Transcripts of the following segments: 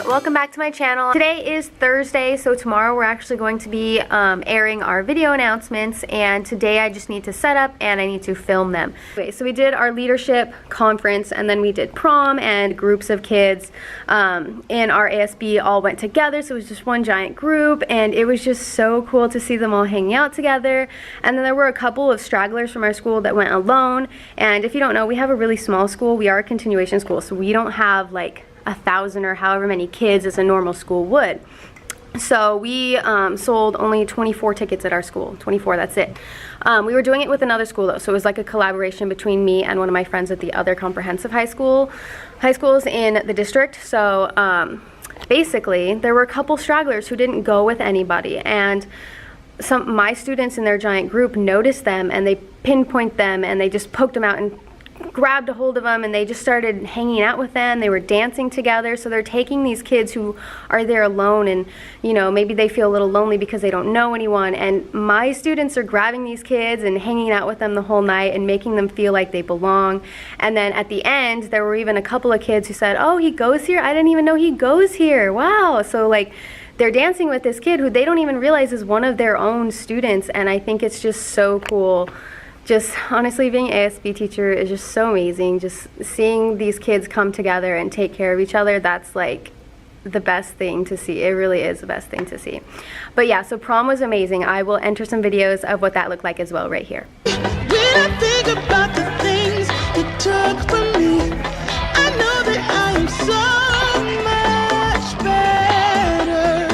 welcome back to my channel. Today is Thursday, so tomorrow we're actually going to be airing our video announcements, and today I just need to set up and I need to film them. Okay, so we did our leadership conference, and then we did prom, and groups of kids in our ASB all went together, so it was just one giant group, and it was just so cool to see them all hanging out together. And then there were a couple of stragglers from our school that went alone, and if you don't know, we have a really small school. We are a continuation school, so we don't have like 1,000 or however many kids as a normal school would. So we sold only 24 tickets at our school. 24, that's it. We were doing it with another school though, so it was like a collaboration between me and one of my friends at the other comprehensive high schools in the district. So basically there were a couple stragglers who didn't go with anybody, and my students in their giant group noticed them, and they pinpoint them, and they just poked them out and grabbed a hold of them, and they just started hanging out with them. They were dancing together. So they're taking these kids who are there alone, and you know, maybe they feel a little lonely because they don't know anyone, and my students are grabbing these kids and hanging out with them the whole night and making them feel like they belong. And then at the end there were even a couple of kids who said, "Oh, he goes here? I didn't even know he goes here. Wow." So like, they're dancing with this kid who they don't even realize is one of their own students, and I think it's just so cool. Just honestly, being an ASB teacher is just so amazing. Just seeing these kids come together and take care of each other, that's like the best thing to see. It really is the best thing to see. But yeah, so prom was amazing. I will enter some videos of what that looked like as well right here. When I think about the things you took from me, I know that I am so much better.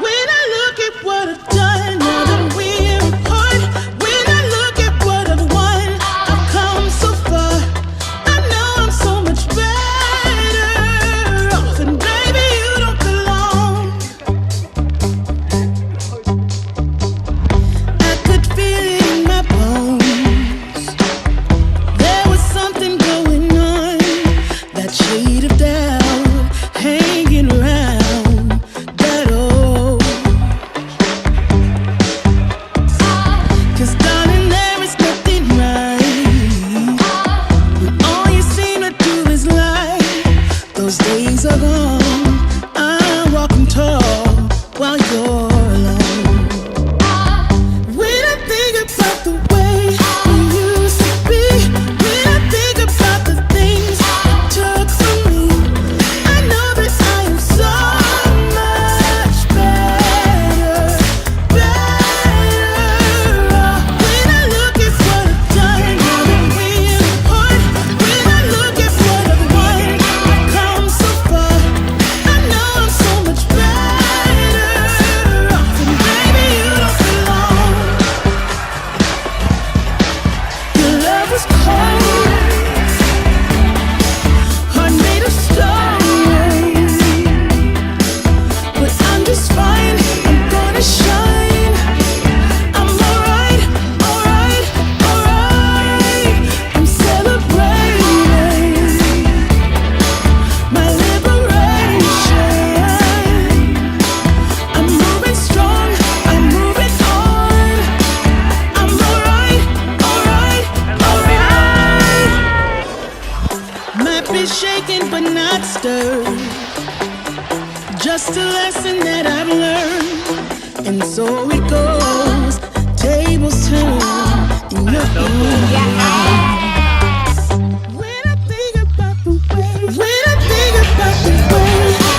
When I look at what I've done, now that we're apart, when I look at what I've won, I've come so far. I know I'm so much better off, and baby, you don't belong. I could feel it in my bones. There was something going on, that shade of doubt hanging around that old. 'Cause darling, there is nothing right when all you seem to do is lie. Those days are gone. I'm walking tall while you're alone. When I think about the way we used to be, when I think about the things you took from me, I know that I am so much better. When I look at what I've done, now that we're apart, when I look at what I've won, I've come so far. I know I'm so much better off, and baby, you don't belong. Your love was cold, heart made of stone, but I'm just fine. I'm gonna shine. I'm alright, alright, alright. I'm celebrating my liberation. I'm moving strong, I'm moving on. I'm alright, alright, alright. Might be shaken but not stirred. Just a lesson that I've learned, and so it goes. Tables turn in your When I think about the way, when I think about the way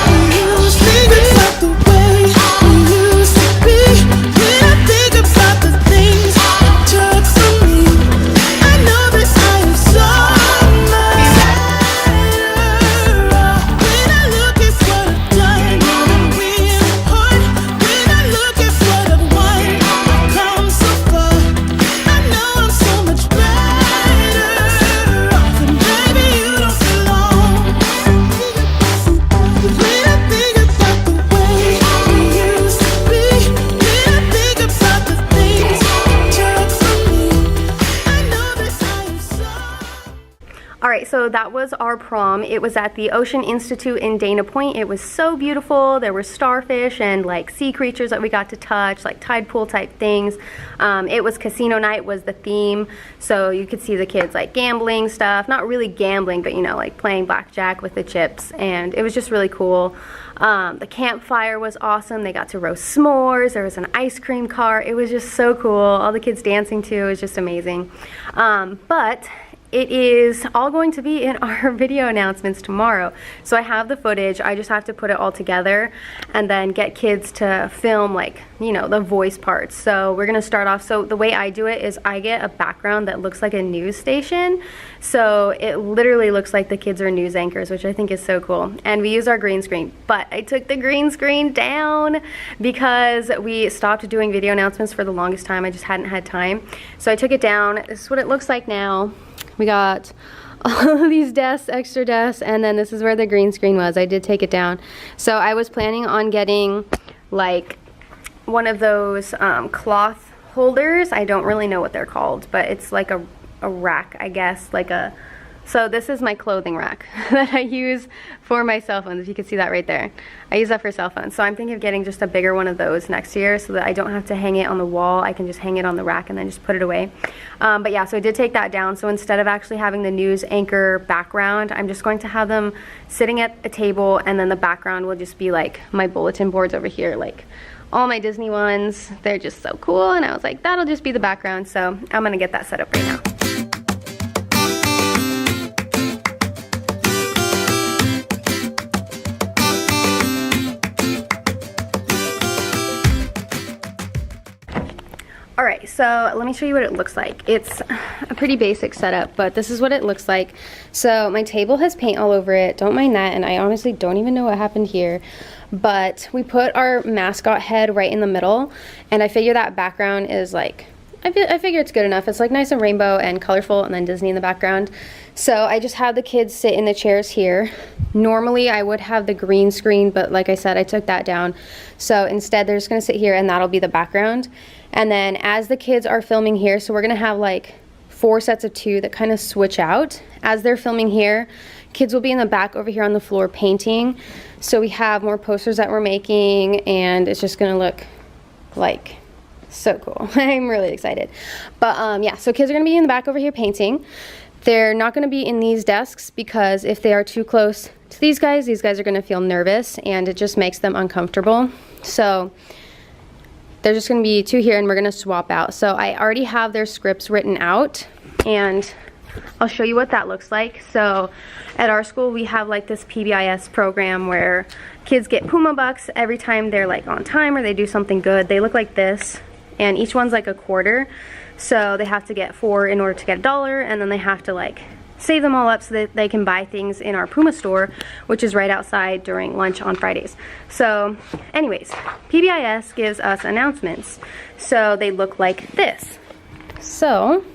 we used to be, about the way we used to be, when I think about the things you took from me, I know that I am so much better. When I look at what I've done, now that we're apart, when I look at what I've won, I've come so far. I know I'm so much better. Alright, so that was our prom. It was at the Ocean Institute in Dana Point. It was so beautiful. There were starfish and like sea creatures that we got to touch, like tide pool type things. It was casino night was the theme, so you could see the kids like gambling stuff. Not really gambling, but you know, like playing blackjack with the chips, and it was just really cool. The campfire was awesome. They got to roast s'mores. There was an ice cream cart. It was just so cool. All the kids dancing too. It was just amazing. But it is all going to be in our video announcements tomorrow. So I have the footage, I just have to put it all together and then get kids to film, like, you know, the voice parts. So we're gonna start off, so the way I do it is I get a background that looks like a news station. So it literally looks like the kids are news anchors, which I think is so cool. And we use our green screen, but I took the green screen down because we stopped doing video announcements for the longest time. I just hadn't had time. So I took it down. This is what it looks like now. We got all of these desks, extra desks, and then this is where the green screen was. I did take it down. So I was planning on getting like one of those cloth holders. I don't really know what they're called, but it's like a rack, I guess, like a... So this is my clothing rack that I use for my cell phones, if you can see that right there. I use that for cell phones. So I'm thinking of getting just a bigger one of those next year so that I don't have to hang it on the wall. I can just hang it on the rack and then just put it away. But yeah, so I did take that down. So instead of actually having the news anchor background, I'm just going to have them sitting at a table, and then the background will just be like my bulletin boards over here, like all my Disney ones. They're just so cool, and I was like, that'll just be the background. So I'm gonna get that set up right now. Alright, so let me show you what it looks like. It's a pretty basic setup, but this is what it looks like. So my table has paint all over it, don't mind that, and I honestly don't even know what happened here. But we put our mascot head right in the middle, and I figure that background is like, I figure it's good enough. It's like nice and rainbow and colorful, and then Disney in the background. So I just have the kids sit in the chairs here. Normally I would have the green screen, but like I said, I took that down. So instead they're just gonna sit here and that'll be the background. And then as the kids are filming here, so we're gonna have like 4 sets of 2 that kind of switch out. As they're filming here, kids will be in the back over here on the floor painting. So we have more posters that we're making, and it's just gonna look like so cool. I'm really excited. But yeah, so kids are gonna be in the back over here painting. They're not gonna be in these desks because if they are too close to these guys are gonna feel nervous and it just makes them uncomfortable. So they're just gonna be 2 here, and we're gonna swap out. So I already have their scripts written out, and I'll show you what that looks like. So at our school, we have like this PBIS program where kids get Puma bucks every time they're like on time or they do something good. They look like this, and each one's like a quarter. So they have to get 4 in order to get $1, and then they have to like save them all up so that they can buy things in our Puma store, which is right outside during lunch on Fridays. So anyways, PBIS gives us announcements. So they look like this. So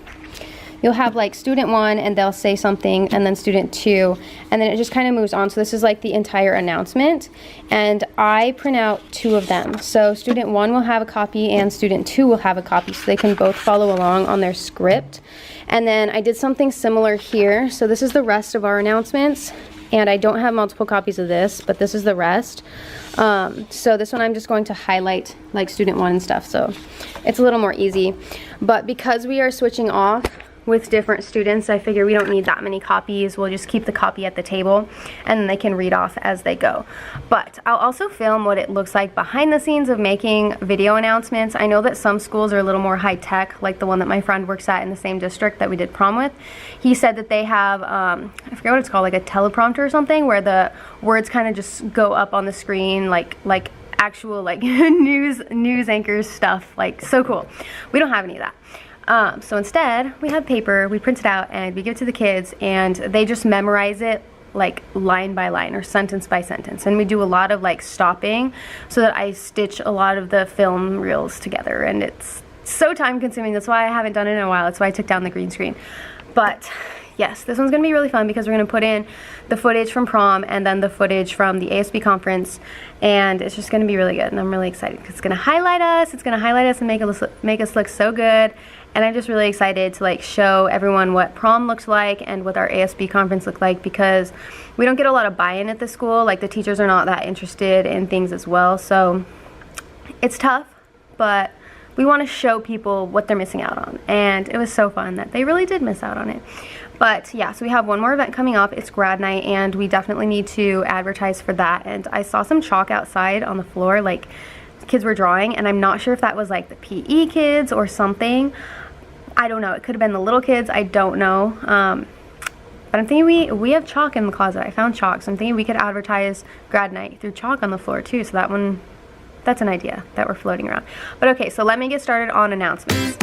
you'll have like student 1 and they'll say something, and then student 2, and then it just kind of moves on. So this is like the entire announcement, and I print out 2 of them. So student 1 will have a copy and student 2 will have a copy, so they can both follow along on their script. And then I did something similar here. So this is the rest of our announcements, and I don't have multiple copies of this, but this is the rest. So this one I'm just going to highlight like student 1 and stuff, so it's a little more easy. But because we are switching off with different students, I figure we don't need that many copies. We'll just keep the copy at the table, and then they can read off as they go. But I'll also film what it looks like behind the scenes of making video announcements. I know that some schools are a little more high tech, like the one that my friend works at in the same district that we did prom with. He said that they have, I forget what it's called, like a teleprompter or something, where the words kind of just go up on the screen like actual like news anchors stuff, like so cool. We don't have any of that. So instead, we have paper, we print it out, and we give it to the kids, and they just memorize it like line by line or sentence by sentence. And we do a lot of like stopping so that I stitch a lot of the film reels together, and it's so time consuming. That's why I haven't done it in a while. That's why I took down the green screen. But yes, this one's gonna be really fun because we're gonna put in the footage from prom and then the footage from the ASB conference, and it's just gonna be really good, and I'm really excited because it's gonna highlight us and make us look so good. And I'm just really excited to like show everyone what prom looked like and what our ASB conference looked like, because we don't get a lot of buy-in at the school. Like the teachers are not that interested in things as well, so it's tough, but we want to show people what they're missing out on, and it was so fun that they really did miss out on it. But yeah, so we have one more event coming up. It's grad night, and we definitely need to advertise for that. And I saw some chalk outside on the floor, like kids were drawing, and I'm not sure if that was like the PE kids or something. I don't know, it could have been the little kids, I don't know. But I'm thinking we have chalk in the closet. I found chalk, so I'm thinking we could advertise grad night through chalk on the floor too, so that's an idea that we're floating around. But okay, so let me get started on announcements.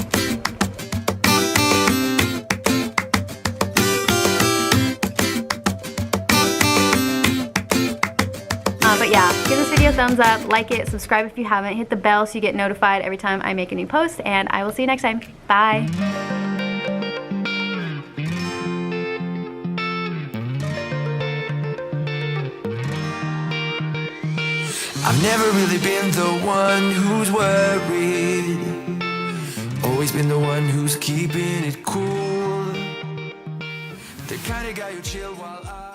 But yeah, give this video a thumbs up, like it, subscribe if you haven't, hit the bell so you get notified every time I make a new post, and I will see you next time. Bye. I've never really been the one who's worried, always been the one who's keeping it cool, the kind of guy who chill while I